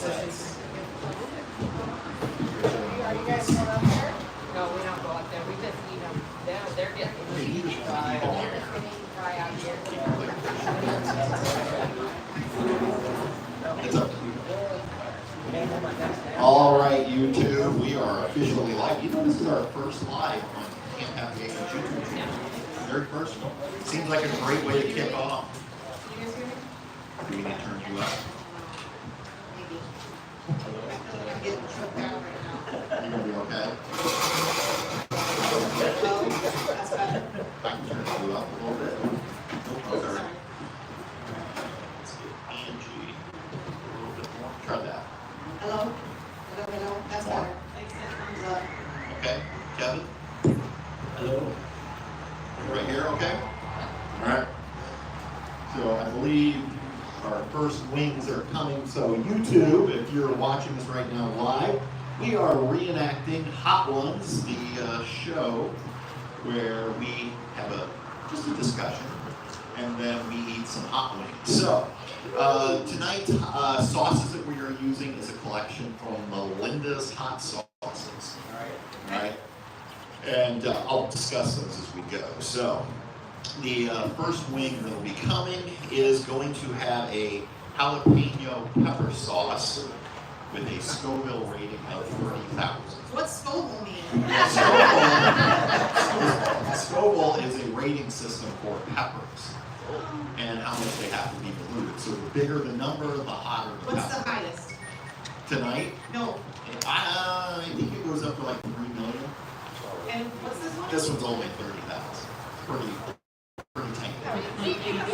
Are you guys going up there? No, we don't go up there. We just eat them. They're getting dry. Dry out here. It's up to you. All right, YouTube, we are officially live. You know, this is our first live on Happy Acres YouTube. Very first one. Seems like a great way to kick off. Do we need to turn you up? You're going to be okay? I can turn you up a little bit. Okay. Let's get Angee a little bit more. Try that. Hello? Hello? That's better. Thumbs up. Okay. Kevin? Hello. Right here, okay? All right. So I believe our first wings are coming. So YouTube, if you're watching this right now live, we are reenacting Hot Ones, the show where we have just a discussion and then we eat some hot wings. So tonight, sauces that we are using is a collection from Melinda's Hot Sauces. All right. And I'll discuss those as we go. So the first wing that will be coming is going to have a jalapeno pepper sauce with a Scoville rating of 30,000. What's Scoville mean? Scoville is a rating system for peppers and how much they have to be diluted. So the bigger the number, the hotter the What's pepper. the highest? Tonight, No. I think it goes up to like 3 million. And what's this one? This one's only 30,000. Pretty tiny.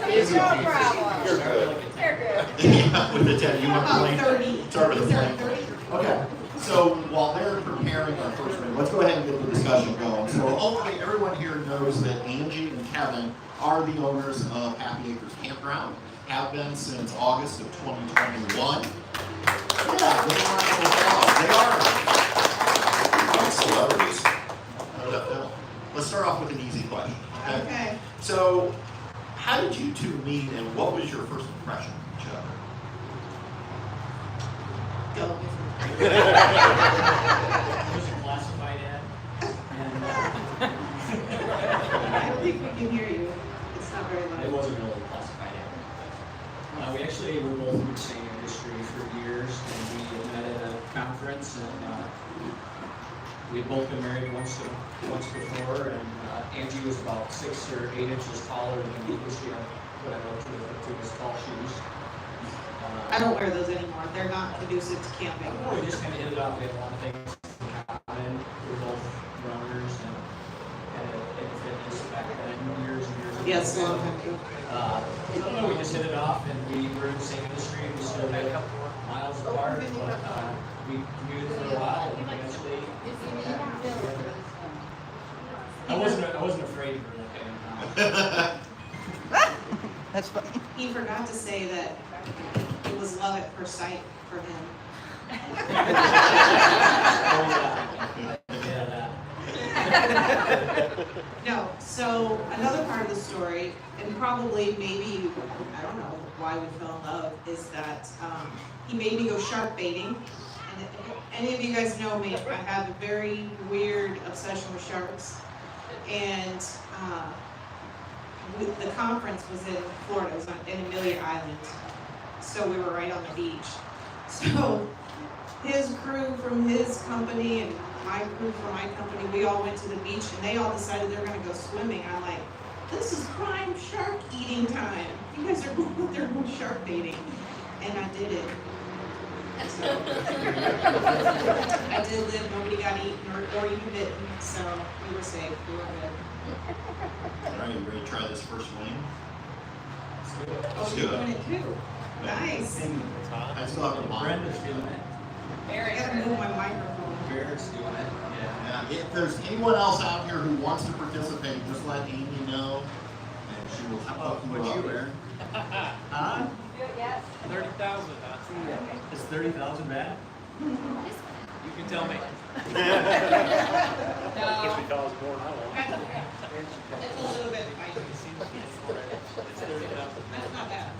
It's no problem. You're good. You're good. Yeah, with the 10, you want to About play? 30. Start with Is the there plane. 30? Okay, so while they're preparing our first one, let's go ahead and get the discussion going. So hopefully everyone here knows that Angee and Kevin are the owners of Happy Acres Campground, have been since August of 2021. Yeah, they are celebrities. How did that feel? Let's start off with an easy question. Okay. So, how did you two meet and what was your first impression of each other? Go. It was a classified ad. And, I don't think we can hear you. It's not very it loud. wasn't really a classified ad. We actually were both in the same industry for years, and we met at a conference, and we had both been married once before, and Angee was about 6 or 8 inches taller than me, which what I wrote to his tall shoes. I don't wear those anymore. They're not conducive to camping. We just kind of hit it off. We had a lot of things in common. We were both runners and in fitness back then, years and years ago. Yes, long time ago. So we just hit it off, and we were in the same industry. We still live miles apart, but we commuted for a while, and eventually. I wasn't afraid for that. That's funny. He forgot to say that it was love at first sight for him. No, so another part of the story, and probably maybe, I don't know why we fell in love, is that he made me go shark baiting. And if any of you guys know me, I have a very weird obsession with sharks. And the conference was in Florida, it was in Amelia Island. So we were right on the beach. So his crew from his company and my crew from my company, we all went to the beach and they all decided they were gonna go swimming. I'm like, this is prime shark eating time. You guys are going there going shark baiting. And I did it. So I did live, nobody got eaten or even bitten, so we were safe, we were good. All right, you ready to try this first wing? Oh, you're doing it too? Nice. I still have a line. Brenda's doing it. I gotta move my microphone. Barrett's doing it. Yeah. If there's anyone else out here who wants to participate, just let Amy know, and she will help you out. Aaron? Huh? 30,000. Is 30,000 bad? You can tell me. No. Because more than I want. That's okay. It's a little bit spicy. It's 30,000. That's not bad.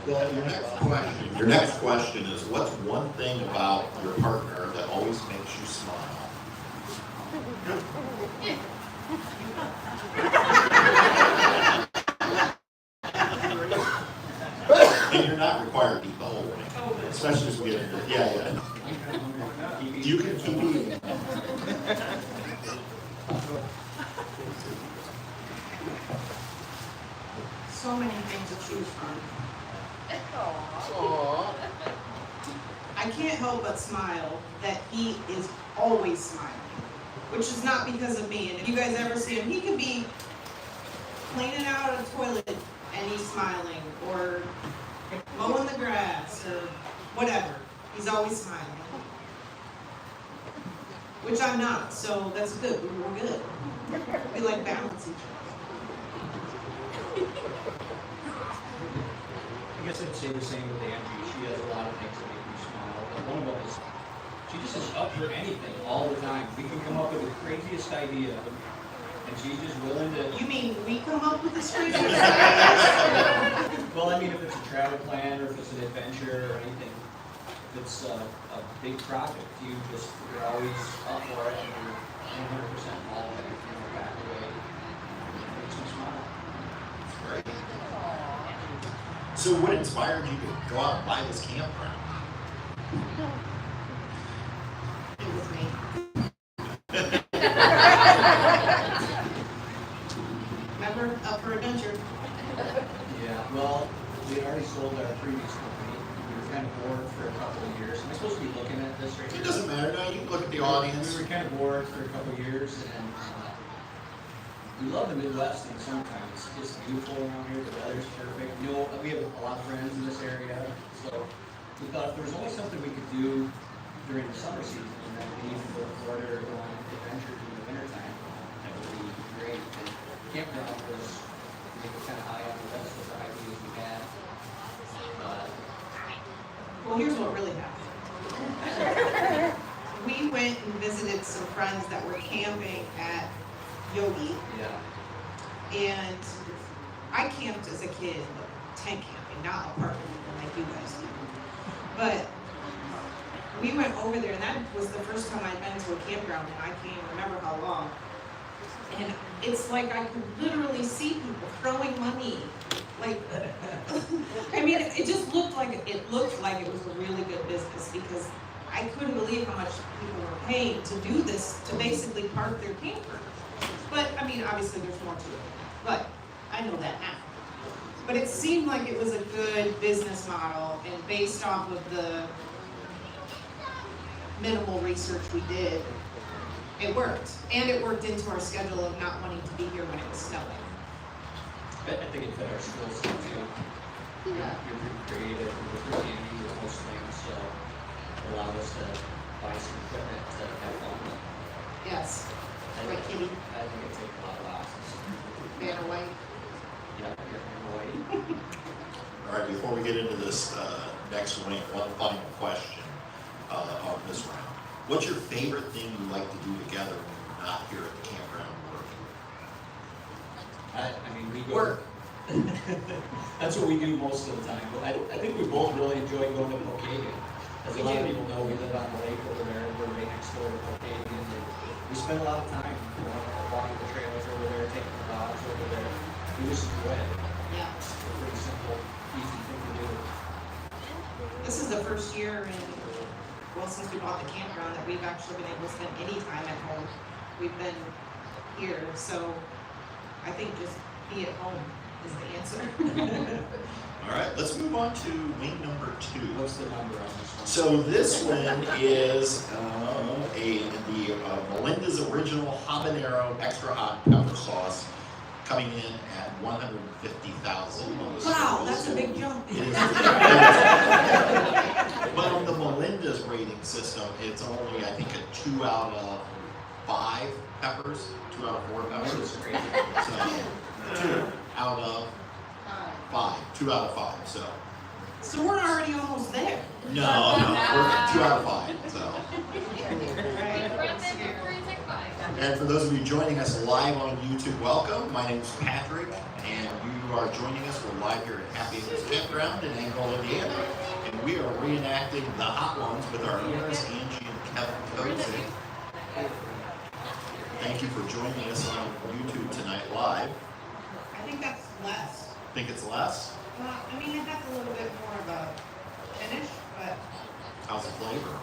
Your next question is, what's one thing about your partner that always makes you smile? And you're not required to eat the whole thing, especially as we get into, yeah. You can keep eating. So many things to choose from. Aww. I can't help but smile that he is always smiling, which is not because of me. And if you guys ever see him, he could be cleaning out a toilet and he's smiling, or mowing the grass, or whatever. He's always smiling. Which I'm not, so that's good. We're good. We like balance each other. I guess I'd say the same with Angee. She has a lot of things that make me smile. But one of them is she just is up for anything all the time. We can come up with the craziest idea, and she's just willing to. You mean we come up with this crazy ideas? Well, I mean, if it's a travel plan or if it's an adventure or anything, if it's a big project, you're always up for it and you're 100% involved in it, back away. It makes me smile. Right. So what inspired you to go out and buy this campground? It was me. Remember, up for adventure. Yeah, well, we had already sold our previous company. We were kind of bored for a couple of years. Am I supposed to be looking at this right It here? doesn't matter, no, you can look at the We audience. were kind of bored for a couple of years, and we love the Midwest in summertime. It's just beautiful around here. The weather's perfect. You know, we have a lot of friends in this area, so we thought if there was only something we could do during the summer season, and then we need to go to Florida or go on adventures in the wintertime, that would be great. And campground was kind of high on the list of the ideas we had. Well, here's what really happened. We went and visited some friends that were camping at Yogi, Yeah. and I camped as a kid, tent camping, not apartment like you guys do. But we went over there, and that was the first time I'd been to a campground, and I can't remember how long. And it's like I could literally see people throwing money. Like, I mean, it just looked like it was a really good business, because I couldn't believe how much people were paying to do this, to basically park their camper. But, I mean, obviously there's more to it, but I know that now. But it seemed like it was a good business model, and based off of the minimal research we did, it worked. And it worked into our schedule of not wanting to be here when it was snowing. I think it fit our skill set too. Yeah. You're pretty creative and you're pretty handy with most things, so it allowed us to buy some equipment to have fun with. Yes. I Right, think- Kitty? I think it takes a lot of boxes. Banner White. Yeah, you're away. All right, before we get into this next one final question on this round. What's your favorite thing you like to do together when you're not here at the campground working? I mean, we go. Work. That's what we do most of the time, but I think we both really enjoy going to Pocatello. As a lot of people know, we live on the lake over there, we're right next door to Pocatello, and we spend a lot of time, walking the trails over there, taking the dogs over there. We just enjoy it. Yeah. It's a pretty simple, easy thing to do. This is the first year since we bought the campground, that we've actually been able to spend any time at home. We've been here, so I think just be at home is the answer. All right, let's move on to wing number 2. What's the number on this one? So this one is the Melinda's Original Habanero Extra Hot Pepper Sauce, coming in at 150,000. Wow, that's a big jump. It is. But on the Melinda's rating system, it's only, I think, a 2 out of 5 peppers, 2 out of 4 peppers. That's crazy. So 2 out of 5, 2 out of 5. So we're already almost there. No, we're at 2 out of 5. So. And for those of you joining us live on YouTube, welcome. My name is Patrick, and you you are joining us, we're live here at Happy Acres Campground in Angee, Indiana, and we are reenacting the Hot Ones with our owners, Angee and Kevin Cozy. Thank you for joining us on YouTube tonight live. I think that's less. Think it's less? Well, I mean, it has a little bit more of a finish, but How's the flavor?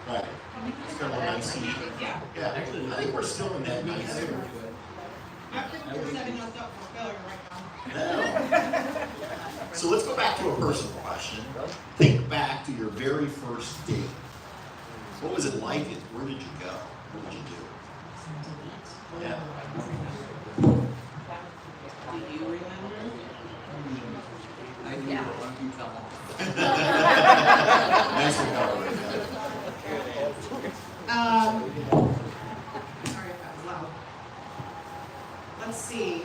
Right. It's got a nice heat. yeah. Yeah, actually, I think we're still in that nice. I'm setting us up for failure right No. So let's go back to a personal question. Think back to your very first date. What was it like? Where did you go? What did you do? Yeah. now. Do you remember? I do, but why don't you tell them? Nice recovery. Sorry if that was loud. Let's see. I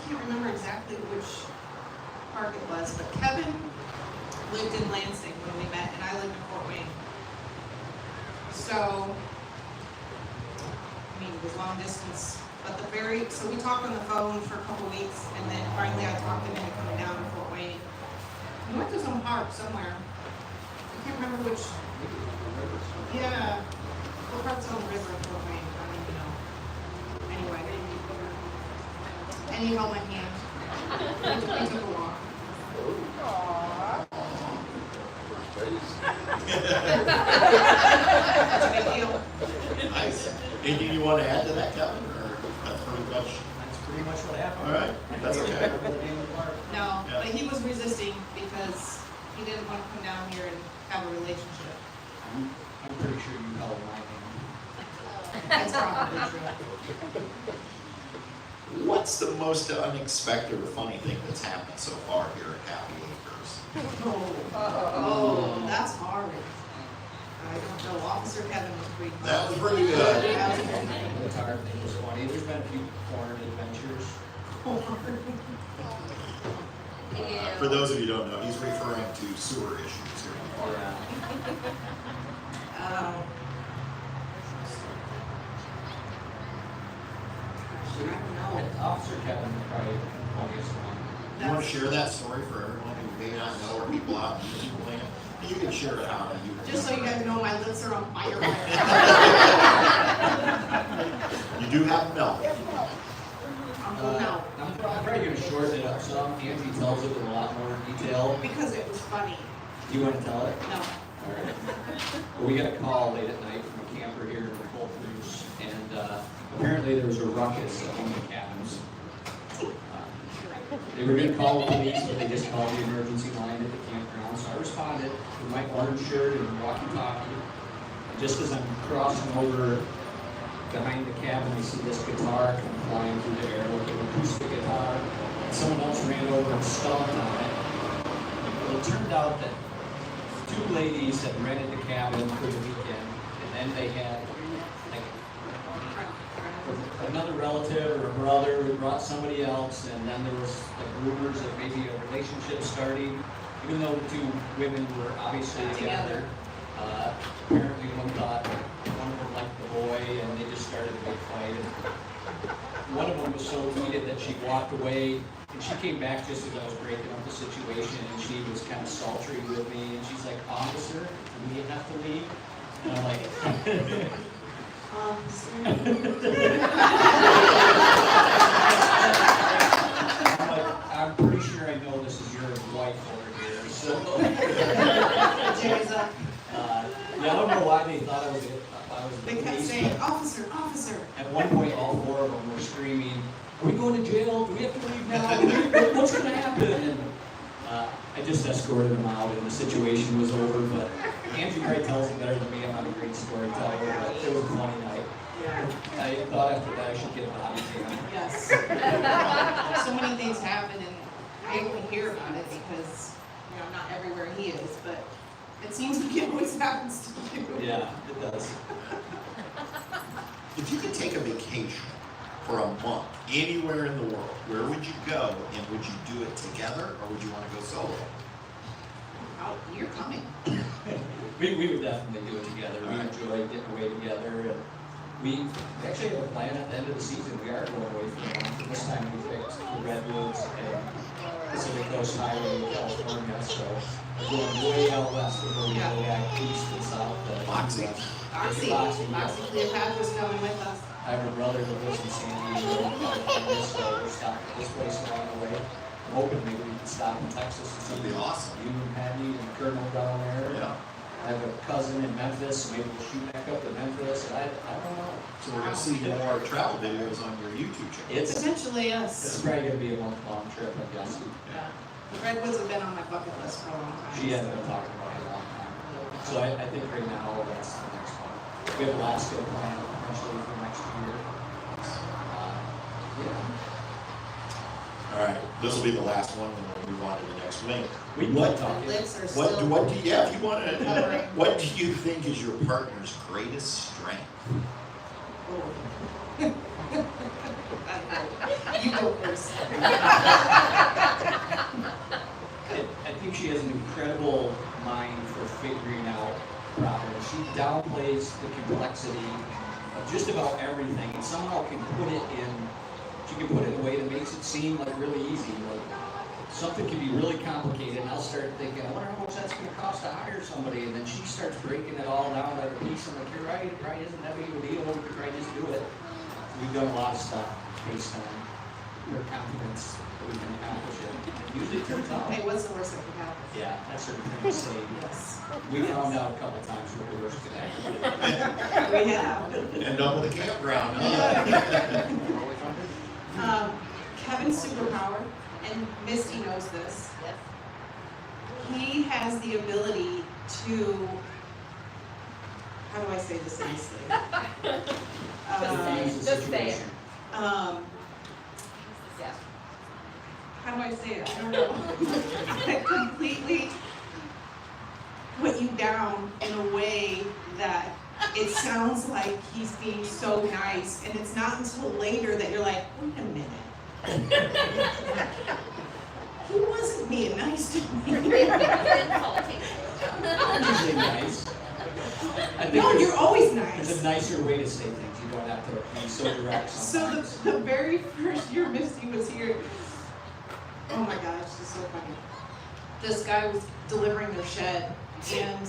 can't remember exactly which park it was, but Kevin lived in Lansing when we met, and I lived in Fort Wayne. So, I mean, it was long distance, but so we talked on the phone for a couple weeks, and then finally I talked him into coming down to Fort Wayne. We went to some park somewhere. I can't remember which. Yeah. What part's on the river in Fort Wayne? I don't even know. Anyway. And he held my hand. We took a walk. That's a big deal. Nice. Anything you want to add to that, Kevin? Or that's pretty much. what happened. All right. That's okay. No, but he was resisting because he didn't want to come down here and have a relationship. I'm pretty sure you held my hand. That's probably true. What's the most unexpected or funny thing that's happened so far here at Happy Acres? Oh, that's hard. I don't know. Officer Kevin was pretty funny. That was pretty good. That was pretty funny. The tar thing was funny. There's been a few foreign adventures. For those of you who don't know, he's referring to sewer issues here in the park. Um, I don't know. Officer Kevin was probably the funniest one. You want to share that story for everyone who may not know or people out in YouTube land? You can share it out on YouTube. Just so you guys know, my lips are on fire. You do have milk. I'm going out. I'm probably going to shorten it up some. Angee tells it in a lot more detail. Because it was funny. Do you want to tell it? No. Alright. Well, we got a call late at night from a camper here in Whole Foods, and apparently there was a ruckus at one of the cabins. They were going to call the police, but they just called the emergency line at the campground, so I responded with my orange shirt and walkie-talkie. And just as I'm crossing over behind the cabin, I see this guitar come flying through the air, like an acoustic guitar. And someone else ran over and stomped on it. Well, it turned out that two ladies had rented the cabin for the weekend, and then they had like another relative or a brother who brought somebody else, and then there was like rumors of maybe a relationship starting, even though the two women were obviously together. Apparently one thought one of them liked the boy, and they just started a big fight. And one of them was so heated that she walked away. And she came back just as I was breaking up the situation, and she was kind of sultry with me, and she's like, "Officer, do we have to leave?" And I'm like, I'm pretty sure I know this is your wife over here, so. Yeah, I don't know why they thought I was They the kept police, saying, but officer, officer. at one point, all four of them were screaming, "Are we going to jail? Do we have to leave now? What's going to happen?" And I just escorted them out, and the situation was over. But Angee probably tells it better than me. I'm not a great storyteller, but it was a funny night. I thought after that I should get a body cam. Yes. So many things happen, and I only hear about it because, you know, I'm not everywhere he is, but it seems like it always happens to you. Yeah, it does. If you could take a vacation for a month anywhere in the world, where would you go, and would you do it together, or would you want to go solo? Oh, you're coming. We would definitely do it together. We enjoy getting away together. And we actually have a plan at the end of the season. We are going away for a month. This time we picked the Redwoods and Pacific Coast Highway in California. So we're going way out west before we go back east and south. Moxie. Moxie Cleopatra's coming with us. I have a brother who lives in San Diego, California, so we're stopping at this place along the way. I'm hoping maybe we can stop in Texas and see That'd be awesome. you and Patty and Colonel down there. Yeah. I have a cousin in Memphis, so maybe we'll shoot back up to Memphis. I don't know. So we're gonna see more travel videos on your YouTube channel. It's Potentially it's us. probably gonna be a month-long trip, I guess. Yeah. The Redwoods have been on my bucket list for a long time. She hasn't been talking about it a long time. So I think right now that's the next one. We have Alaska planned potentially for next year. Yeah. All right, this will be the last one, and we'll move on to the next wing. We What- can talk. Lips are What still. do you, yeah, if you want to, Covering. what do you think is your partner's greatest strength? You go first. I think she has an incredible mind for figuring out problems. She downplays the complexity of just about everything and somehow can put it in, she can put it in a way that makes it seem like really easy. Like something can be really complicated and I'll start thinking, I wonder how much that's going to cost to hire somebody. And then she starts breaking it all down at a piece. I'm like, you're right, it probably isn't that big of a deal. We could probably just do it. We've done a lot of stuff based on her confidence that we can accomplish it. And usually it turns out. Hey, what's the worst that could happen? Yeah, that's her thing to say. Yes. We found out a couple times what the worst could happen. We have. End up with a campground, huh? Kevin's superpower, and Misty knows this, he has the ability to, how do I say this nicely? Diffuse the Just say it. situation. Yeah. How do I say it? I don't know. That completely put you down in a way that it sounds like he's being so nice, and it's not until later that you're like, wait a minute. He wasn't being nice to me. I'm usually nice. I think No, there's- you're always There's a nice. nicer way to say things. You don't have to be so direct So sometimes. the very first year Misty was here, oh my gosh, this is so funny. This guy was delivering their shed, and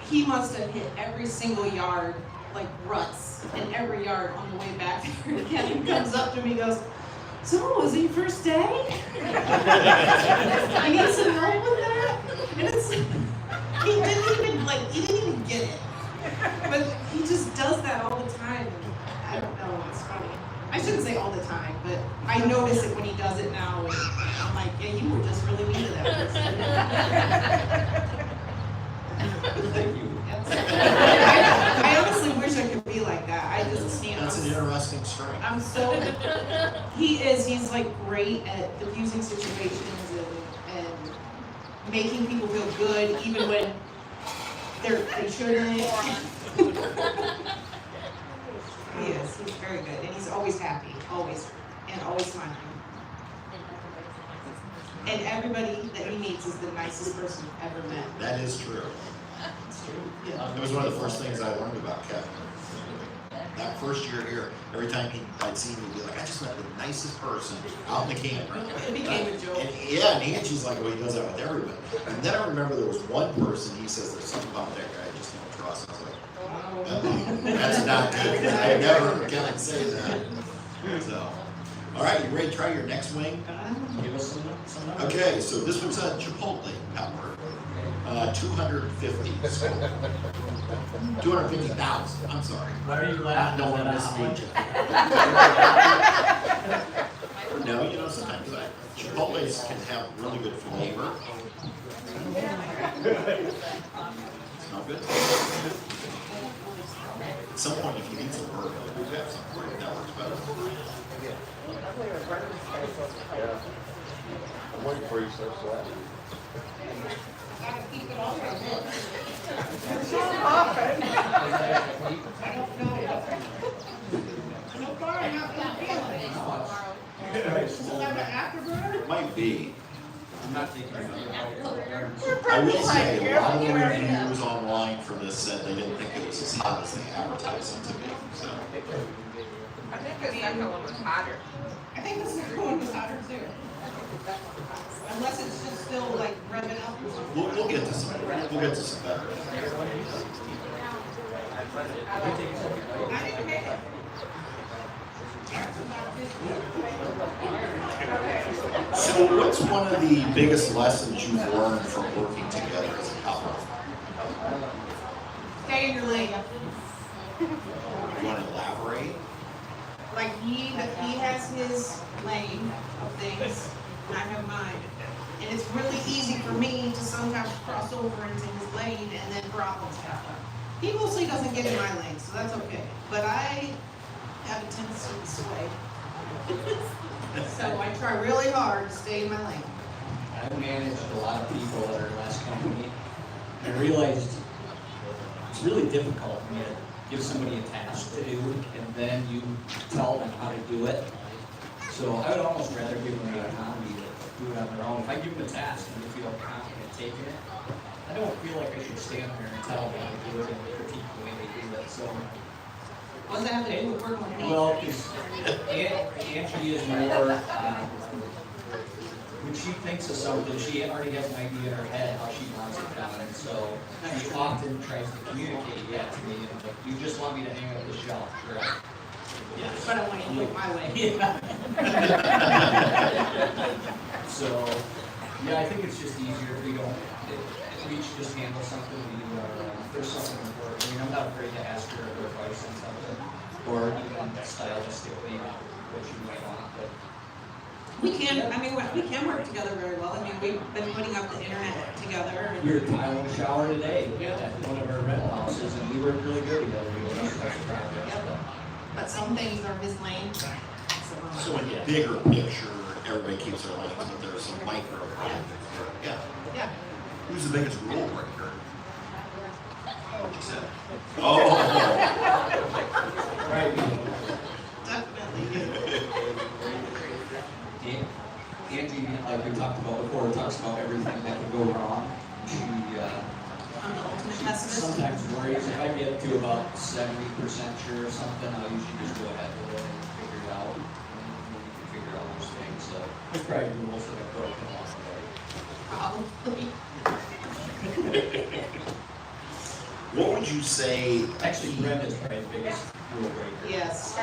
he must have hit every single yard, like ruts, in every yard on the way back there. Kevin comes up to me and goes, so, was it your first day? I need some help with that? And it's like, he didn't even get it. But he just does that all the time. I don't know, it's funny. I shouldn't say all the time, but I notice it when he does it now, and I'm like, yeah, you were just really mean to that person. Thank you. I honestly wish I could be like that. I just, you know, That's an interesting strength. I'm so, he's like great at diffusing situations and making people feel good even when they shouldn't. He is, he's very good, and he's always happy, always, and always smiling. And everybody that he meets is the nicest person you've ever met. That is true. It's true. Yeah. It was one of the first things I learned about Kevin. That first year here, every time I'd see him, he'd be like, I just met the nicest person out in the campground. It became a joke. And yeah, and Angie's like, well, he does that with everybody. And then I remember there was one person, he says, there's something about that guy I just don't trust. I was like, that's not good, because I never can say that. So, all right, you ready to try your next wing? Give us some numbers. Okay, so this one's a Chipotle pepper. 250. 250,000. I'm sorry. Why are you laughing? No one at missed me? No, you know, sometimes Chipotles can have really good flavor. Smell good? At some point, if you need some bourbon, we have some for you. That works better. I'm waiting for you, sir, so It might be. I'm not taking it. I will say, a lot of the reviews online for this said they didn't think it was as hot as they advertised it to be, so. I think the second one was hotter. I think the second one was hotter too. Unless it's just still like revving up or something. We'll get to some better. I didn't hate it. So what's one of the biggest lessons you've learned from working together as a couple? Stay in your lane. You want to elaborate? Like he has his lane of things, and I have mine. And it's really easy for me to sometimes cross over into his lane and then problems happen. He mostly doesn't get in my lane, so that's okay. But I have a tendency to sway. So I try really hard to stay in my lane. I managed a lot of people at our last company. I realized it's really difficult for me to give somebody a task to do, and then you tell them how to do it. So I would almost rather give them the autonomy to do it on their own. If I give them a task and they feel confident taking it, I don't feel like I should stand there and tell them how to do it and critique the way they do it. So, What does that have to do with working with me? well, because Angee is more, when she thinks of something, she already has an idea in her head how she wants it done. And so she often tries to communicate that to me. And like, you just want me to hang up the shelf, correct? Yes. But I want to do it my way. Yeah. So, yeah, I think it's just easier if we don't, if we each just handle something, if there's something important. I mean, I'm not afraid to ask her advice on something, or even stylistically what you might want, but. We can work together very well. I mean, we've been putting up the internet together. We were tiling the shower today at one of our rental houses, and we worked really good together. We were on special projects. But some things are his lane. So in the bigger picture, everybody keeps their lanes, but there's some micro projects. Yeah. Yeah. Who's the biggest rule breaker? What you said? Oh. Right. Definitely. Angee, like we talked about before, talks about everything that can go wrong. She, I'm the ultimate pessimist. sometimes worries. If I get to about 70% sure of something, I'll usually just go ahead with it and figure it out. And we can figure out those things. So there's probably rules that I've broken along the way. Probably. What would you say? Actually, Brenda's probably the biggest rule breaker. Yes.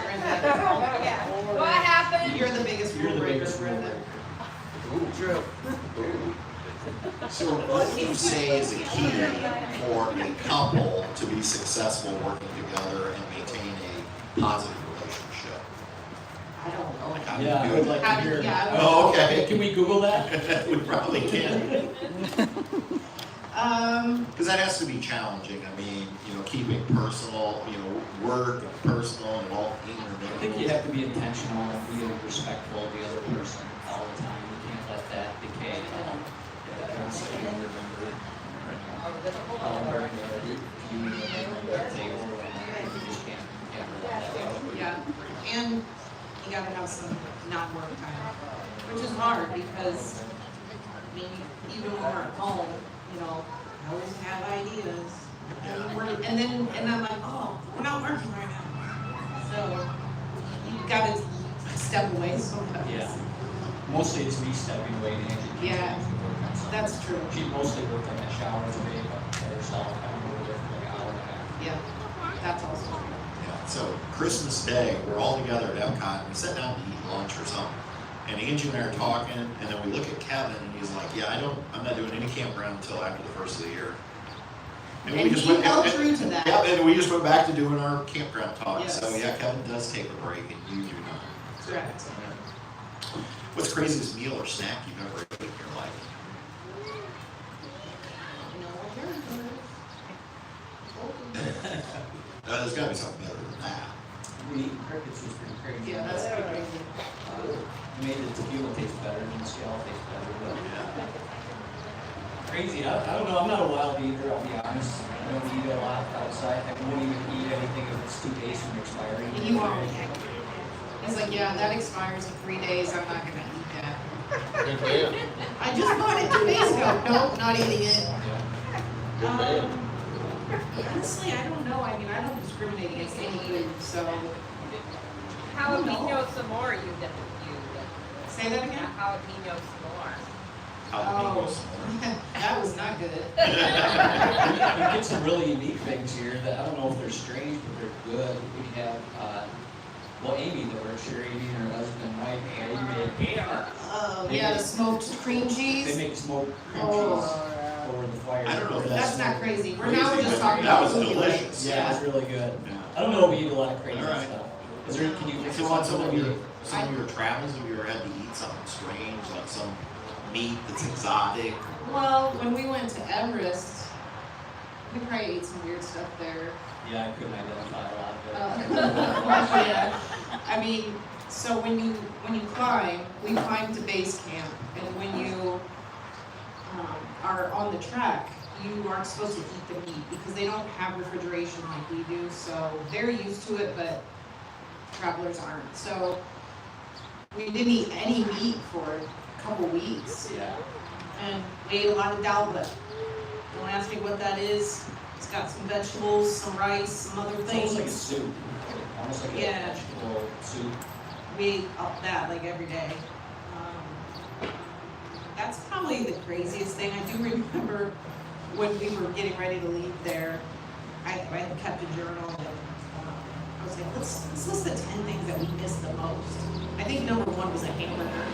What happened? You're the biggest You're rule the breaker, biggest rule Brenda. breaker. True. So what would you say is a key for a couple to be successful working together and maintain a positive relationship? I don't know. Like, how do you Yeah, I do would it? like to hear. Yeah, I would- Oh, okay. Can we Google that? We probably can. Because that has to be challenging. I mean, keeping personal, work and personal and all I think you have to be intentional and be respectful of the other person all the time. You can't let that decay. That's what you remember. You remember that table, and you just can't let that go. Yeah, and you gotta have some non-work time, which is hard because, I mean, even when we're at home, I always have ideas. And I'm like, oh, we're not working right now. So, you gotta step away sometimes. Yeah. Mostly it's me stepping away to Angee. Yeah, that's true. She mostly worked on that shower today, but by herself, I don't know, there for like an hour and a half. Yeah, that's also true. Yeah, so Christmas Day, we're all together at Epcot, and we sit down to eat lunch or something. And Angee and I are talking, and then we look at Kevin, and he's like, yeah, I'm not doing any campground until after the first of the year. And he held true to that. Yeah, and we just went back to doing our campground talk. Yes. So yeah, Kevin does take a break, and you do not. Correct. What's the craziest meal or snack you've ever eaten in your life? There's got to be something better than that. We eating crickets was pretty crazy. Yeah, that's pretty crazy. Made the tequila taste better and the scale taste better, but Yeah. crazy. I don't know. I'm not a wild eater, I'll be honest. I don't eat a lot outside. I won't even eat anything if it's 2 days from expiring. You are. It's like, yeah, that expires in 3 days, I'm not gonna eat that. Good man. I just bought it 2 days ago. Nope, not eating it. Good man. Honestly, I don't know. I mean, I don't discriminate against any food, so. Jalapeno some more you Say that again? jalapeno some more. Jalapenos. That was not good. We get some really unique things here that I don't know if they're strange, but they're good. We have, well, Amy that works here, Amy and her husband Mike, they made, Oh, yeah, the smoked cream they cheese. make smoked cream Oh. cheese over the fire. I don't know if That's not crazy. Now we're Crazy, just but talking that about was food, like- delicious. Yeah, it's really good. Yeah. I don't know if we eat a lot of crazy All right. stuff. Is there, can you? So on some of your travels, have you ever had to eat something strange, like some meat that's exotic? Well, when we went to Everest, we probably ate some weird stuff there. Yeah, I couldn't identify a lot, but. Yeah. I mean, so when you climb, we climb to base camp, and when you are on the track, you aren't supposed to eat the meat because they don't have refrigeration like we do. So they're used to it, but travelers aren't. So we didn't eat any meat for a couple weeks, Yeah. and we ate a lot of dalba. Don't ask me what that is. It's got some vegetables, some rice, some other It's things. almost like a soup. Almost like a Yeah. vegetable soup. We ate up that like every day. That's probably the craziest thing. I do remember when we were getting ready to leave there, I had kept a journal and I was like, let's list the 10 things that we missed the most. I think number 1 was a hamburger.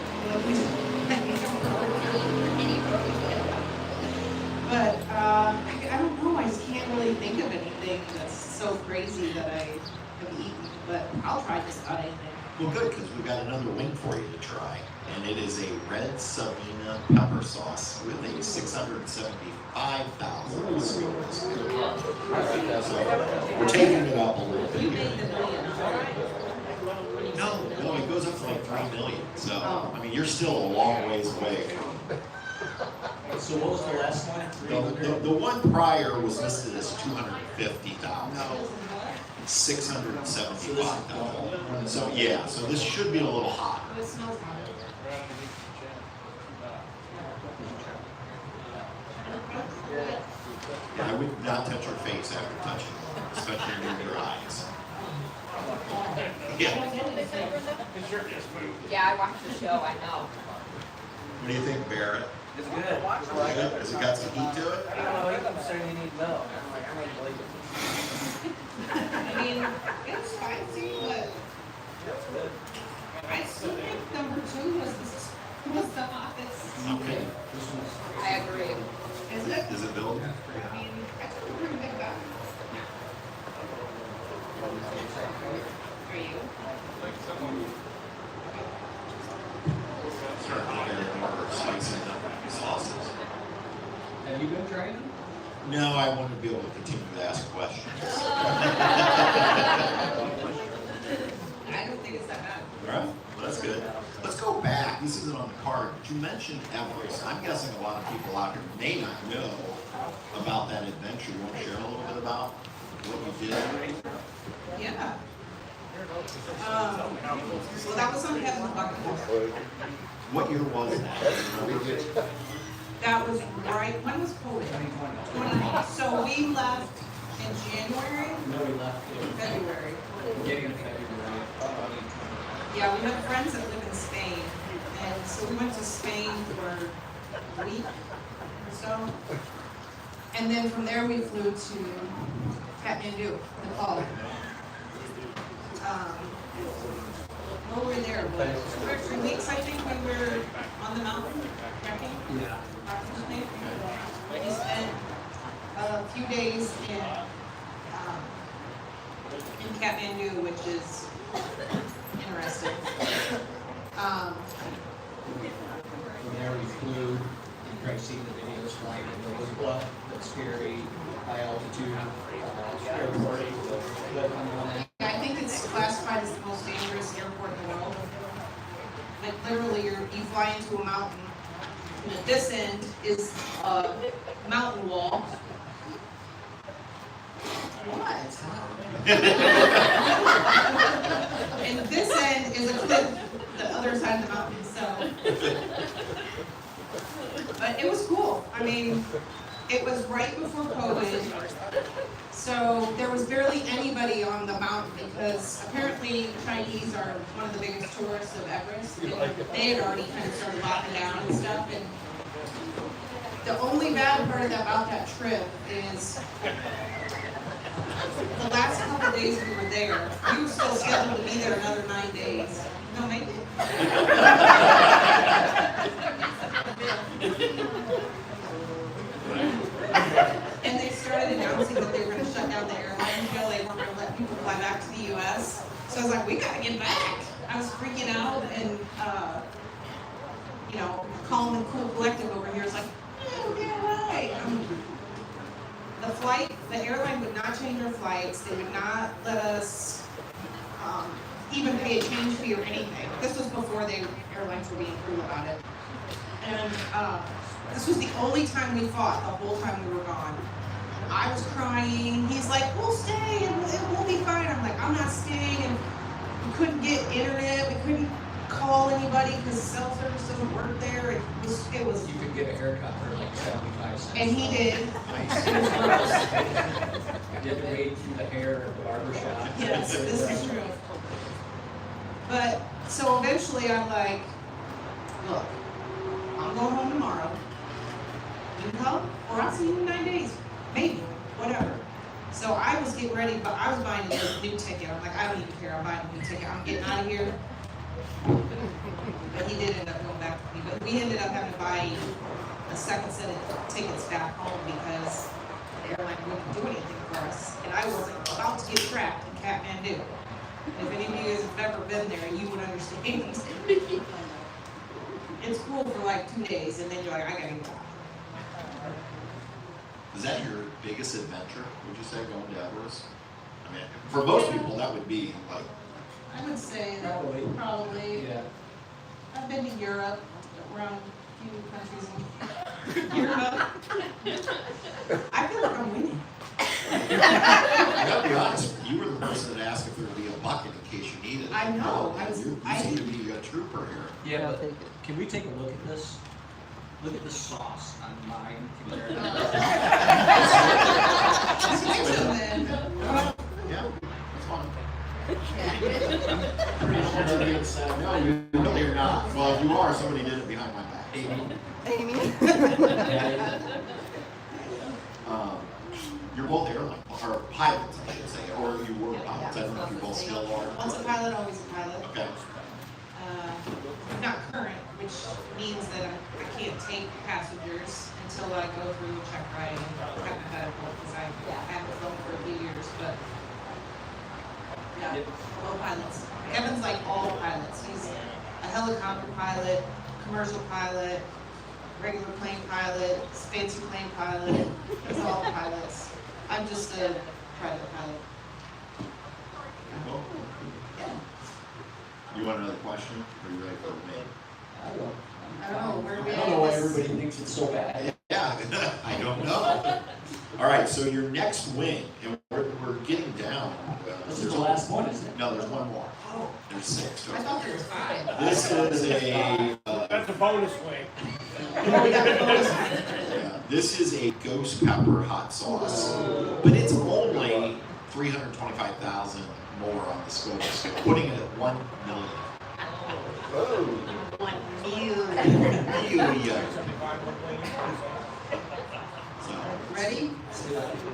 But I don't know, I just can't really think of anything that's so crazy that I have eaten, but I'll try just about anything. Well, good, because we've got another wing for you to try, and it is a red Savina pepper sauce with a 675,000 scores. So we're taking it up a little bit You here. made the million, right? No, it goes up to like 3 million. So, Oh. I mean, you're still a long ways away. So what was the last one? The one prior was listed as 250,000. 675,000. So yeah, so this should be a little hot. Oh, it smells hot. I would not touch your face after touching it, especially near your eyes. Yeah. Yeah, I watched the show, I know. What do you think, Barrett? It's good. Has it got some heat to it? I don't know, I'm saying you need milk. I'm like, I don't believe it. I mean, it's spicy, but That's good. I still think number 2 was the hottest. Okay. I agree. Is it? Is it built? I mean, that's a pretty big guy. Are you? Starting to get more spicy sauces. Have you been trying them? No, I want to be able to continue to ask questions. I don't think it's that bad. All right, well, that's good. Let's go back. This isn't on the card, but you mentioned Everest. I'm guessing a lot of people out here may not know about that adventure. You want to share a little bit about what you did? Yeah. Well, that was on Kevin's bucket list. What year was that? That was right, when was COVID? 2020. So we left in January, No, we left in February. beginning of February. Yeah, we have friends that live in Spain, and so we went to Spain for a week or so. And then from there we flew to Kathmandu, Nepal. While we were there, for 3 weeks, I think we were on the mountain trekking. Yeah. We spent a few days in Kathmandu, which is interesting. From there we flew, you probably seen the videos flying in the Winkla, that scary high altitude airport. But on that, I think it's classified as the most dangerous airport in the world. Like literally, you fly into a mountain, and at this end is a mountain wall. What? And this end is a cliff, the other side of the mountain, so But it was cool. I mean, it was right before COVID, so there was barely anybody on the mountain because apparently the Chinese are one of the biggest tourists of Everest. And they had already kind of started locking down and stuff. And the only bad part about that trip is the last couple of days we were there, we were still scheduled to be there another 9 days. No, make it. And they started announcing that they were going to shut down the airline until they weren't going to let people fly back to the U.S. So I was like, we got to get back. I was freaking out, and you know, calm and cool collective over here is like, oh, yeah, right. The airline would not change our flights. They would not let us even pay a change fee or anything. This was before the airlines were being cool about it. And this was the only time we fought the whole time we were gone. I was crying. He's like, we'll stay and we'll be fine. I'm like, I'm not staying. And we couldn't get internet. We couldn't call anybody because cell service doesn't work there. It was. You could get a haircut for like 75 cents. And he did. It was gross. You had to wade through the hair at the barber shop. Yes, this is true. But, so eventually I'm like, look, I'm going home tomorrow. You can come, or I'll see you in 9 days. Maybe, whatever. So I was getting ready, but I was buying a new ticket. I'm like, I don't even care, I'm buying a new ticket. I'm getting out of here. But he did end up going back with me. But we ended up having to buy a second set of tickets back home because the airline wouldn't do anything for us. And I wasn't about to get trapped in Kathmandu. If any of you guys have ever been there, you would understand. It's cool for like 2 days, and then you're like, I gotta get back. Is that your biggest adventure, would you say, going to Everest? I mean, for most people, that would be like, I would say that probably. Yeah. I've been to Europe, around a few countries in Europe. I feel like I'm winning. I gotta be honest, you were the person that asked if there would be a bucket in case you needed it. I know, You seem to be a trooper here. Yeah, I'll but take it. can we take a look at this? Look at the sauce on mine compared to Just mix them then. Yeah, that's fine. No, you really are not. Well, if you are, somebody did it behind my back. Amy? You're both airline, or pilots, I should say, or you were pilots. I don't know if you both still are. Once a pilot, always a pilot. Okay. Not current, which means that I can't take passengers until I go through check riding and hypothetical, because I haven't flown for a few years, but yeah, all pilots. Evan's like all pilots. He's a helicopter pilot, commercial pilot, regular plane pilot, fancy plane pilot. He's all pilots. I'm just a private pilot. You want another question? Are you ready for me? I don't know, where do we I don't know why everybody thinks it's so bad. Yeah, I don't know. All right, so your next wing, and we're getting down. This is the last one, isn't it? No, there's one more. Oh, There's 6. I thought there was 5. This is a. That's a bonus wing. Yeah, this is a ghost pepper hot sauce, but it's only 325,000 more on the scope, putting it at 1 million. Oh. 1 million. Million. So, Ready?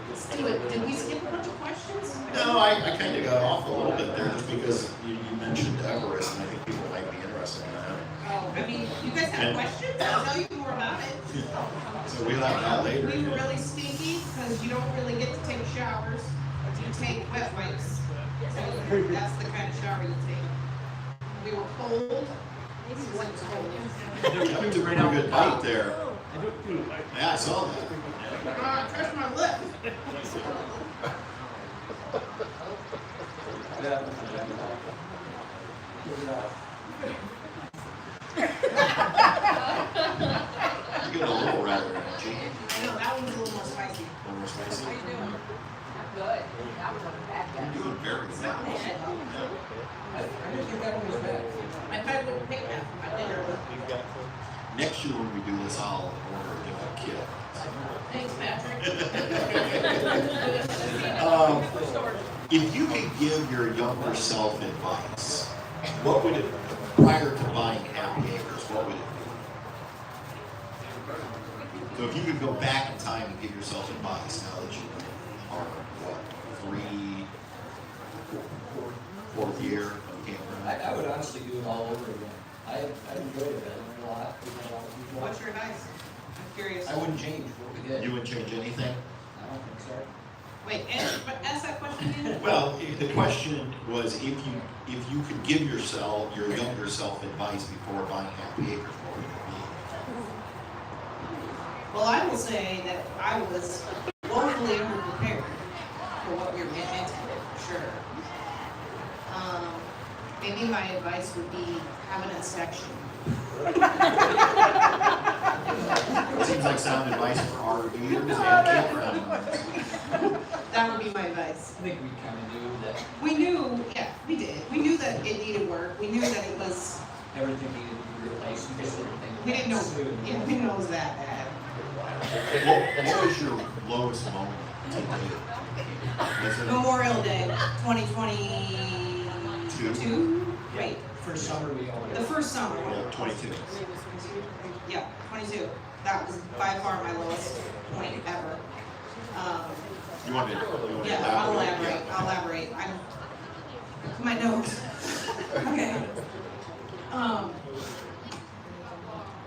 Let's do it. Did we skip a bunch of questions? no, I kind of got off a little bit there just because you mentioned Everest, and I think people might be interested in that. Oh, I mean, you guys have questions? I'll tell you more about it. So we'll have that later. We were really stinky because you don't really get to take showers. You take wet wipes. So that's the kind of shower you take. We were cold. This is like cold. That was a pretty good bite there. Yeah, I saw that. I touched my lip. You get a little rather, Angee. I know, that one was a little more spicy. A little more spicy. How you doing? Good. That was a bad guy. You're doing very well. I didn't think that one was bad. I probably wouldn't pick that for my dinner. Next next year when we do this, I'll order a different kit. Thanks, Patrick. If you could give your younger self advice, what would it, prior to buying Happy Acres, what would it be? So if you could go back in time and give yourself advice now that you are, what, fourth year of campground? I would honestly do it all over again. I enjoyed it, I learned a lot, we met a lot of people. What's your advice? I'm curious. I wouldn't change what we did. You wouldn't change anything? I don't think so. Wait, but ask that question again? Well, the question was if you could give yourself, your younger self advice before buying Happy Acres, what would it Well, I will say that I was woefully underprepared for what we were getting into, for sure. Maybe my advice would be have an inspection. be? Seems like sound advice for RVers and campground owners. That would be my advice. I think we kind of knew that We knew, yeah, we did. We knew that it needed work. We knew that it was, everything needed to be replaced, because everything. we didn't know, soon. yeah, we didn't know it was that bad. What was your lowest moment to date? Was it Memorial Day, 2022? Wait, First summer we all. the first summer. yeah, 22? Yeah, 22. That was by far my lowest point ever. You want to Yeah, I'll elaborate. I'll elaborate. My notes. Okay.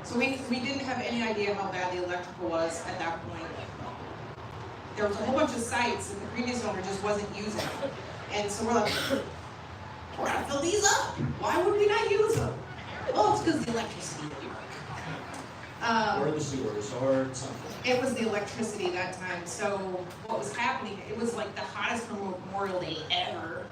So we didn't have any idea how bad the electrical was at that point. There was a whole bunch of sites that the previous owner just wasn't using. And so we're like, we're gonna fill these up. Why would we not use them? Well, it's because the electricity didn't work. Or the sewers, or something. It was the electricity that time. So what was happening, it was like the hottest Memorial Day ever.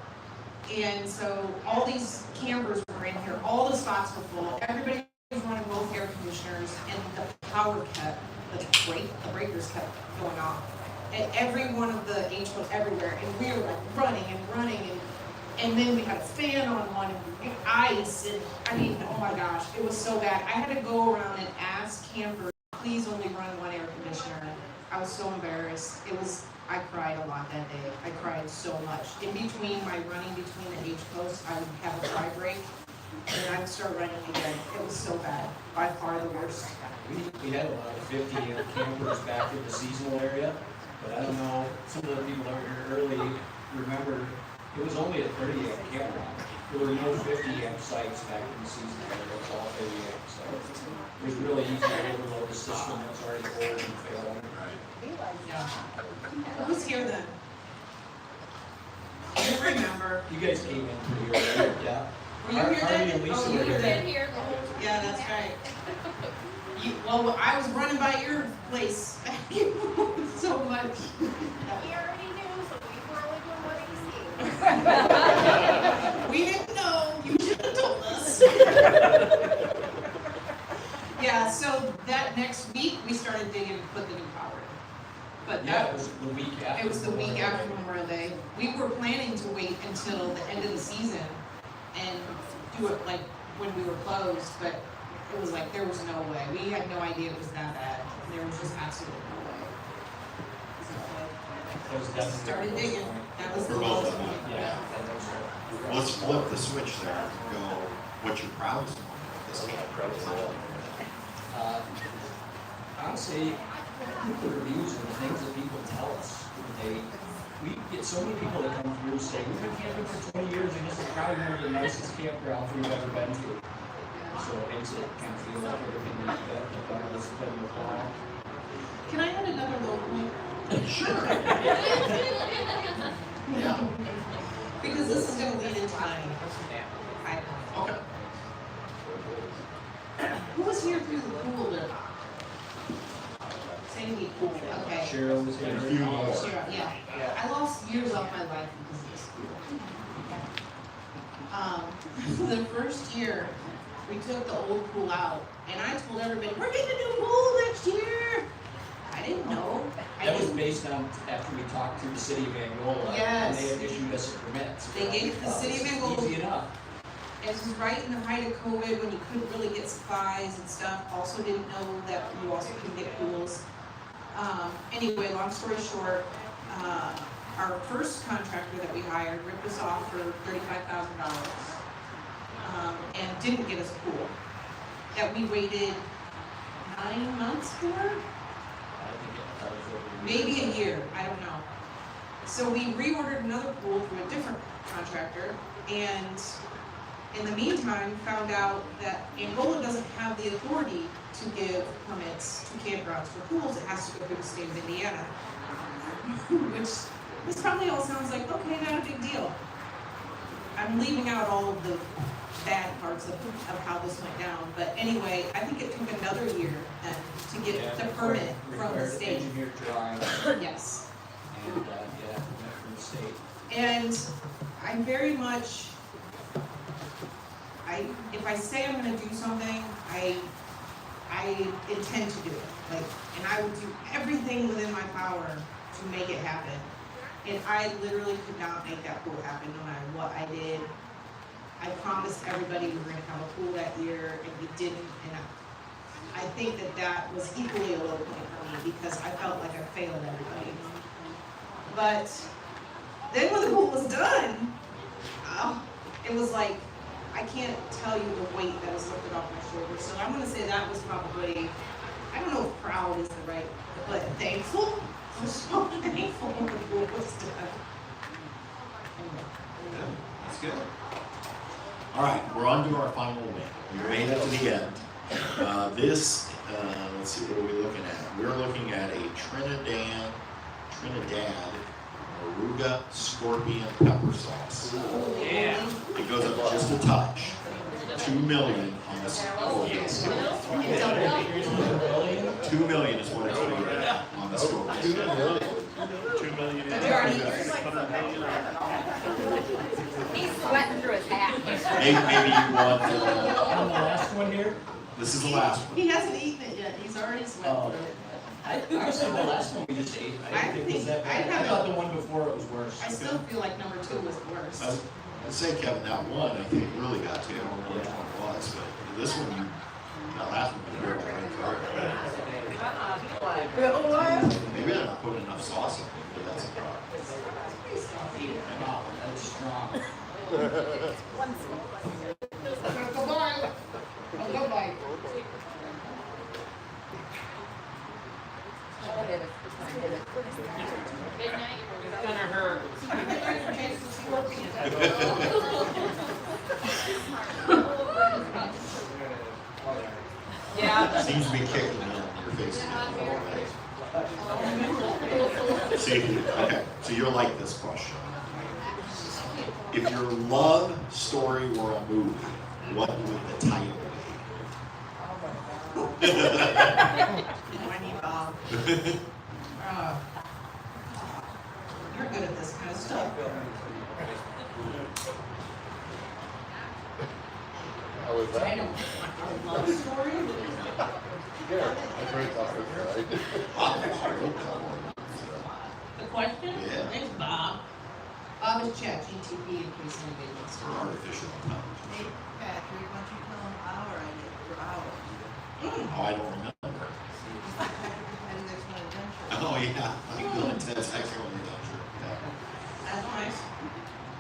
And so all these campers were in here, all the spots were full, everybody was running both air conditioners, and the power kept, the breakers kept going off. And every one of the HVAC everywhere, and we were like running, and then we had a fan on one, and ice, and I mean, oh my gosh, it was so bad. I had to go around and ask campers, please only run one air conditioner. I was so embarrassed. I cried a lot that day. I cried so much. In between my running between the H posts, I would have a cry break, and I would start running again. It was so bad. By far the worst. We had a lot of 50 campers back in the seasonal area, but I don't know, some of the people that were here early remember, it was only a 30 amp campground. There were no 50 amp sites back in the seasonal area, it was all 30 amp sites. It was really easy to overload the system that's already old and failing. Who's here then? I don't remember. You guys came in pretty early, yeah. Were you here Harvey then? and Lisa Oh, you were were here. there. Here the whole time. Yeah, that's right. Well, I was running by your place so much. He already knew, so we were only doing what he We didn't know. You should have told us. Yeah, so that next week we started digging and put the new power in. But Yeah, it was the week after. it was the week after Memorial Day. We were planning to wait until the end of the season and do it like when we were closed, but it was like there was no way. We had no idea it was that bad. There was just absolutely no way. That was definitely. Started the digging. lowest point. That was the For both lowest of them. point. Yeah, that was it. Let's flip the switch there and go, what's your proudest moment of this camp? Honestly, the reviews and the things that people tell us, we get so many people that come through and say, we've been camping for 20 years and this is probably one of the nicest campgrounds we've ever been to. So it makes it kind of feel like everything we get, the better it's been in the fall. Can I add another little point? Sure. Yeah. Because this is gonna lead into my. Okay. Who was here through the pool or not? Sandy pool, okay. Cheryl was here. And a few more. Sure, yeah. I lost years off my life because of this pool. The first year, we took the old pool out, and I told everybody, we're getting a new pool next year. I didn't know. That was based on after we talked to the city of Angola. Yes. And they had issued us a permit. So They gave the city of Angola- Easy enough. It was right in the height of COVID when you couldn't really get some supplies and stuff, also didn't know that you also could get pools. Anyway, long story short, our first contractor that we hired ripped us off for $35,000 and didn't get us a pool that we waited 9 months for, maybe a year, I don't know. So we reordered another pool through a different contractor, and in the meantime, found out that Angola doesn't have the authority to give permits to campgrounds for pools. It has to go through the state of Indiana. Which, this probably all sounds like, okay, not a big deal. I'm leaving out all of the bad parts of how this went down, but anyway, I think it took another year then to get the permit from the state. Engineered drawing, Yes. and, yeah, from the state. And I'm very much, if I say I'm gonna do something, I intend to do it. Like, and I will do everything within my power to make it happen. And I literally could not make that pool happen no matter what I did. I promised everybody we were gonna have a pool that year, and we didn't, and I think that that was equally a low point for me, because I felt like I failed everybody. But then when the pool was done, it was like, I can't tell you the weight that was lifted off my shoulders. So I'm gonna say that was probably, I don't know if proud is the right, but thankful. I was so thankful when the pool was done. Yeah, that's good. All right, we're on to our final win. We made it to the end. Let's see, what are we looking at? We're looking at a Trinidad Aruga Scorpion Pepper Sauce. Yeah. It goes up just a touch. 2 million on this. 2 million is what it's rated on the Scorpion. 2 million. 2 million. He's sweating through his hat. Maybe you want, On the last one here, this is the last one. He hasn't eaten it yet, he's already sweating through it. Honestly, the last one we just ate, I didn't think it was that bad. I thought the one before it was worse. I still feel like number 2 was worse. I'd say, Kevin, that one, I think, really got to you. I don't know which one it was, but this one, that last one, you were right for it. Maybe they're not putting enough sauce in it, but that's a problem. Wow, that's strong. Midnight, it's gonna hurt. Yeah. Seems to be kicking in your face. See, okay, so you're like this question. If your love story were a movie, what would the title be? I need Bob. You're good at this kind of stuff. How was that? I don't, our love story? Yeah, I drank off this The question? Yeah. Thanks, Bob. Bob is chat GTP in case anybody wants to. Artificial intelligence. Patrick, why don't you tell him hour I did for hour? Oh, I don't remember. And there's no adventure. Oh, yeah, like Bill and Ted's Excellent Adventure. Yeah. That's nice.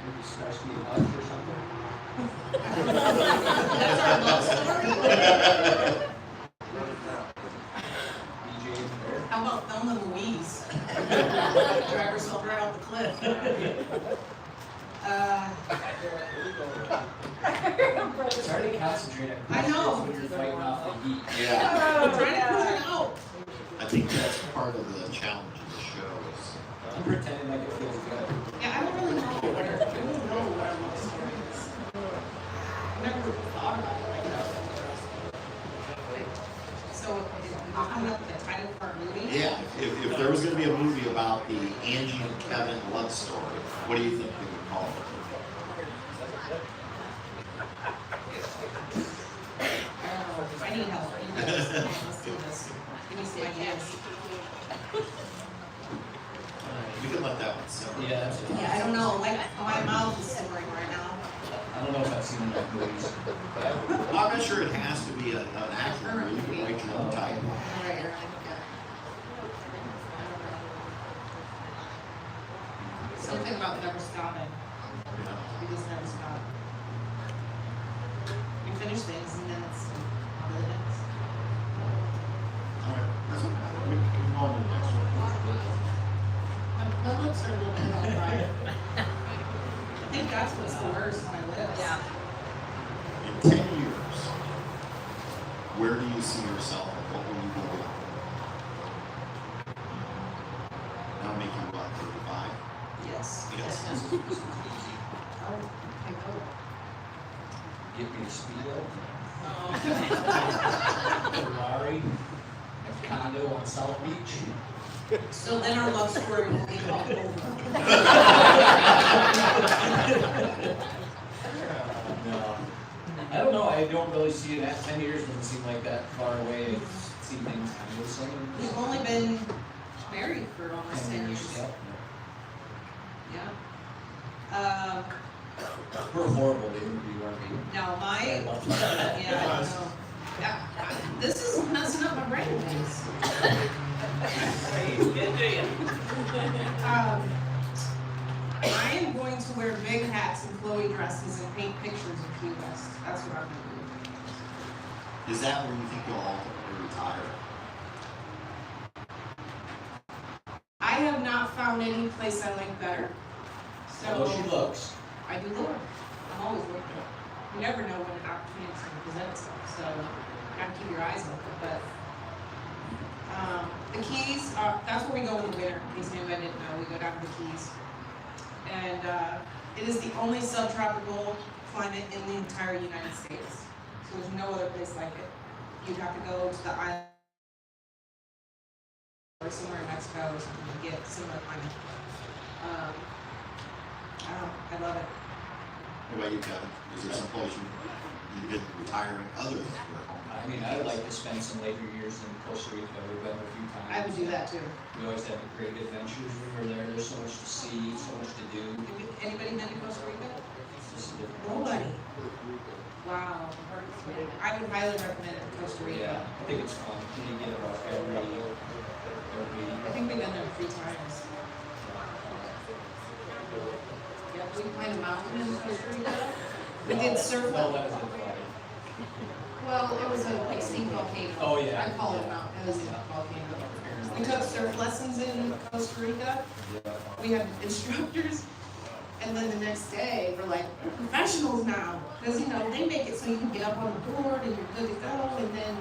Maybe Starsky and Hutch or something. That's our love story? BJ and Bear. How about Thelma and Louise? Drive herself right off the cliff. It's hard to concentrate on I know. questions when you're fighting off the heat. Yeah, I'm trying to push it out. I think that's part of the challenge of the show is, I'm pretending like it feels good. Yeah, I don't really know what our love story is. I never thought about it like that. So, coming up with the title for our movie? yeah, if there was gonna be a movie about the Angee and Kevin love story, what do you think they would call it? I need help. You guys, let's do this. Give me some ideas. We can let that one simmer. Yeah, that's it. Yeah, I don't know, like, my mouth is simmering right now. I don't know if I've seen enough movies. I'm not sure it has to be a Where do you see yourself and what will you go with? That'll make you what, 35? Yes. Yes. Oh, I know. Get me a Speedo, Ferrari, a condo on South Beach. So then our love story will be all over. No. I don't know, I don't really see that, 10 years doesn't seem like that far away, I see things kind of the same. We've only been married for almost 10 years. Yep. Yeah. We're horrible, we would be working. Now my, I love that. yeah, I know. Yeah, this is messing up my brain things. I am going to wear big hats and flowy dresses and paint pictures of Key West. That's what I'm gonna do. Is that where you think you'll ultimately retire? I have not found any place I like better. Although she So looks. I do look. I'm always looking. You never know when an opportunity is gonna present itself, so you gotta keep your eyes open, but the Keys are, that's where we go in the winter, in case anybody didn't know, we go down to the Keys. And it is the only subtropical climate in the entire United States. So there's no other place like it. You'd have to go to the island or somewhere in Mexico or something to get similar climate. I don't know, I love it. What about you, Kevin? Is there some place you get retiring other than your home? I mean, I would like to spend some later years in Costa Rica, we've been a few times. I would do that too. We always have great adventures when we're there, there's so much to see, so much to do. Anybody been to Costa Rica? It's just a different Nobody. culture. Wow. I would highly recommend it to Costa Rica. Yeah, I think it's fun, you get about every I think we've been there 3 times. Yeah, we climbed a mountain in Costa Rica. We did surf. Well, that was a fun. Well, it was a extinct volcano. Oh, yeah. I call it a mountain, it was a volcano. We took surf lessons in Costa Rica. We had instructors. And then the next day, we're like, we're professionals now. Because, you know, they make it so you can get up on the board and you're good to go. And then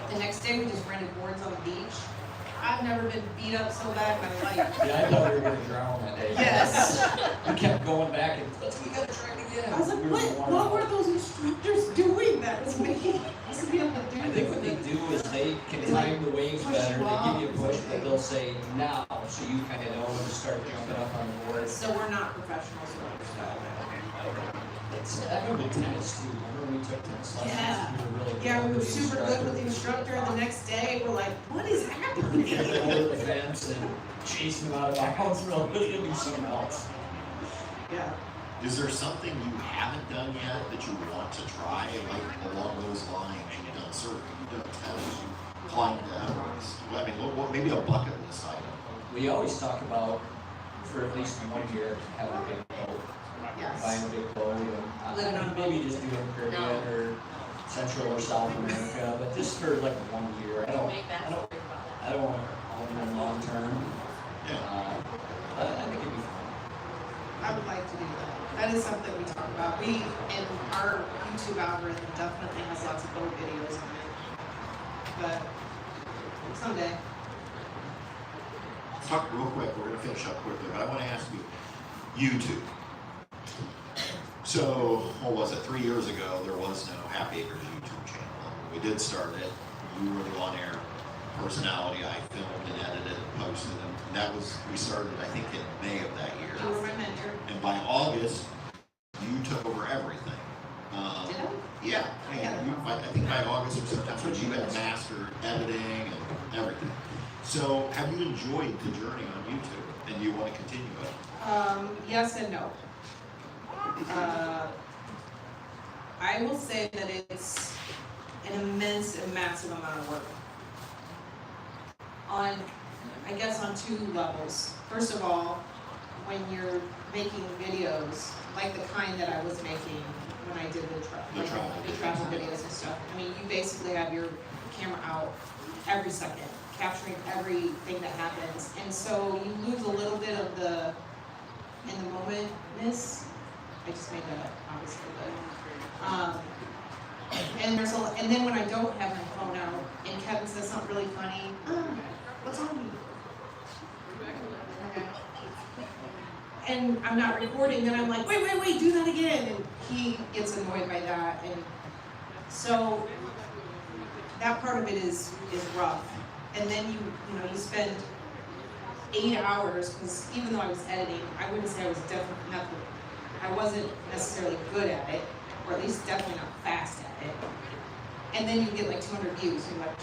the next day, we just rented boards on the beach. I've never been beat up so bad in my life. Yeah, I thought we were gonna drown that day. Yes. We kept going back and, we gotta try it again. I was like, We were what worn were out. those instructors doing that was making us be able to do I think what they do is they can time the waves better, they give you a push, but they'll say now, so you kinda know when to start jumping up on the board. So we're not professionals with our stuff. I've been tennis too, remember we took tennis lessons? Yeah. We were really good Yeah, we were with the super good with the instructor. instructor. The next day, we're like, what is happening? We kept going over the fence and chasing them out of bounds, we're like, really gonna do something else. Yeah. Is there something you haven't done yet that you want to try, like along those lines? You've done surfing, you've done tennis, you've climbed Everest. I mean, what, maybe a bucket list item? We always talk about, for at least 1 year, having a big boat. Buying Yes. a big boat and Living on a maybe just doing Caribbean or Central or South America, but just for like 1 year. I don't want to own them long term. Yeah. I think it'd be fun. I would like to do that. That is something we talk about. We, and our YouTube algorithm definitely has lots of boat videos on it. But someday. Let's talk real quick, we're gonna finish up quickly, but I wanna ask you, YouTube. So, what was it, 3 years ago, there was no Happy Acres YouTube channel. We did start it, you were the on-air personality, I filmed and edited and posted, and that was, we started, I think, in May of that year. You were my mentor. And by August, you took over everything. Did I? Yeah, and you, I think by August or September, you had mastered editing and everything. So, have you enjoyed the journey on YouTube, and do you want to continue it? Yes and no. I will say that it's an immense and massive amount of work. On, I guess on 2 levels. First of all, when you're making videos, like the kind that I was making when I did the travel videos and stuff. I mean, you basically have your camera out every second, capturing everything that happens. And so you lose a little bit of the in the momentness. I just made that up, obviously, but And and then when I don't have my phone out and Kevin says something really funny, what's on me? Okay. And I'm not recording, then I'm like, wait, do that again. And he gets annoyed by that. And so that part of it is rough. And then you spend 8 hours, because even though I was editing, I wouldn't say I was definitely nothing. I wasn't necessarily good at it, or at least definitely not fast at it. And then you get like 200 views, and like.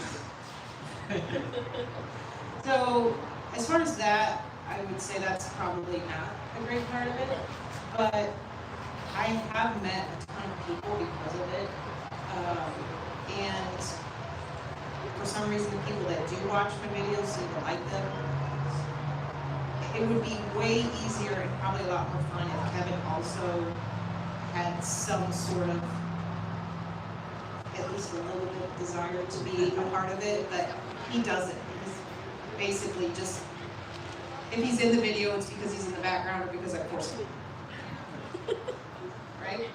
So as far as that, I would say that's probably not a great part of it. But I have met a ton of people because of it, and for some reason, the people that do watch my videos seem to like them. It would be way easier and probably a lot more fun if Kevin also had some sort of, at least a little bit of desire to be a part of it, but he doesn't. He's basically just, if he's in the video, it's because he's in the background or because I force him. Right?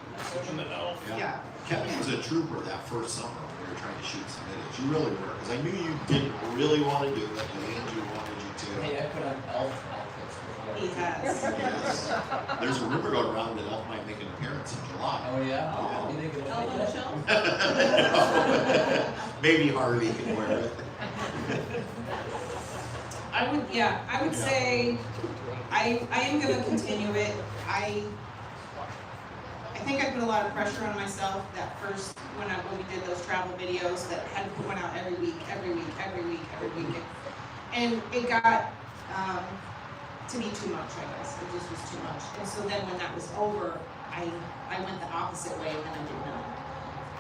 Yeah. Kevin was a trooper that first summer when we were trying to shoot some videos. You really were, because I knew you didn't really want to do it, but Angee wanted you to. Hey, I put on elf outfits for He you. has. Yes. There's a rumor going around that Elf might make an appearance in July. Oh, yeah? Oh. You think it'll Elf make on the it? shelf? Maybe Harvey can wear it. I would say I am gonna continue it. I think I put a lot of pressure on myself that first when we did those travel videos that had to put one out every week. And it got to be too much, I guess. It just was too much. And so then when that was over, I went the opposite way and then I did none.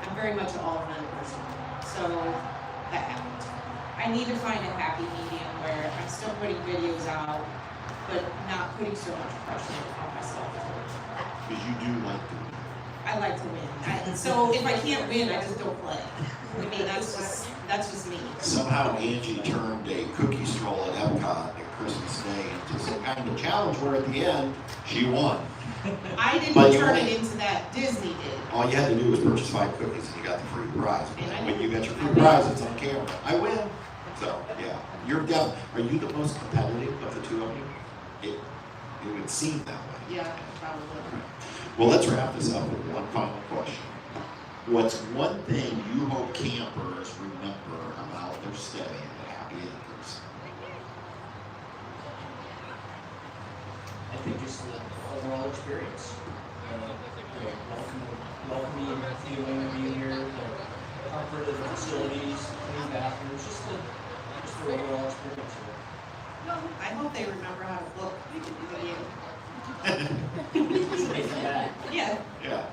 I'm very much an all or none person. So that happened. I need to find a happy medium where I'm still putting videos out, but not putting so much pressure on myself. Because you do like to win. I like to win. So if I can't win, I just don't play. I mean, that's just me. Somehow Angee turned a cookie stroll at Epcot at Christmas Day into some kind of challenge where at the end, she won. I didn't But you turn won. it into that. Disney did. All you had to do was purchase 5 cookies and you got the free prize. And I When did. you got your free prize, it's on camera. I win. So, yeah. Are you the most competitive of the two of you? It would seem that way. Yeah, probably. Well, let's wrap this up with one final question. What's one thing you hope campers remember about their stay at Happy Acres? I think just the overall experience. Welcoming feeling of being here, the comfort of the facilities, clean bathrooms, just the overall experience here. I hope they remember how to book the video. Stay for that. Yeah. Yeah.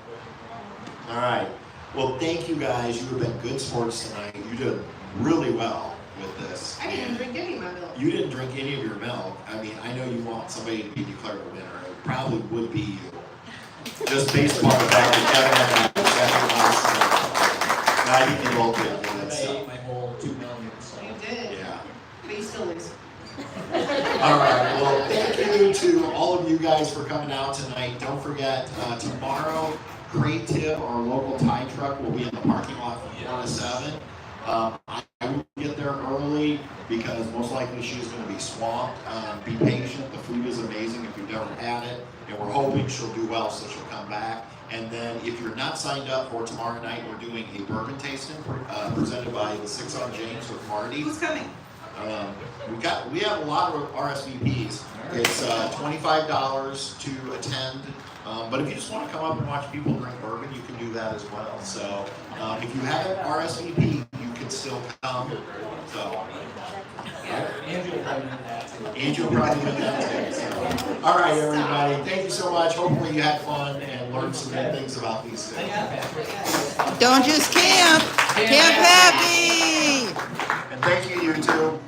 All right. Well, thank you guys. You have been good sports tonight. You did really well with this. I didn't even drink any of my milk. You didn't drink any of your milk. I mean, I know you want somebody to be declared a winner. It probably would be you. Just based upon the fact that Kevin had that last night. I think you both did I that ate stuff. my whole 2 million, so. You did. Yeah. But you still lose. All right. Well, thank you to all of you guys for coming out tonight. Don't forget, tomorrow, Crate Tip, our local Thai truck, will be in the parking lot from 4 to 7. I will get there early because most likely she's going to be swamped. Be patient. The food is amazing if you've never had it. And we're hoping she'll do well so she'll come back. And then if you're not signed up for tomorrow night, we're doing a bourbon tasting presented by the 6 on James with Marty. Who's coming? We have a lot of RSVPs. It's $25 to attend. But if you just want to come up and watch people drink bourbon, you can do that as well. So if you haven't RSVP, you can still come. So Angee will probably do that too. Angel probably did that too. So. All right, everybody. Thank you so much. Hopefully you had fun and learned some good things about these things. Don't just camp. Camp happy. And thank you, you two.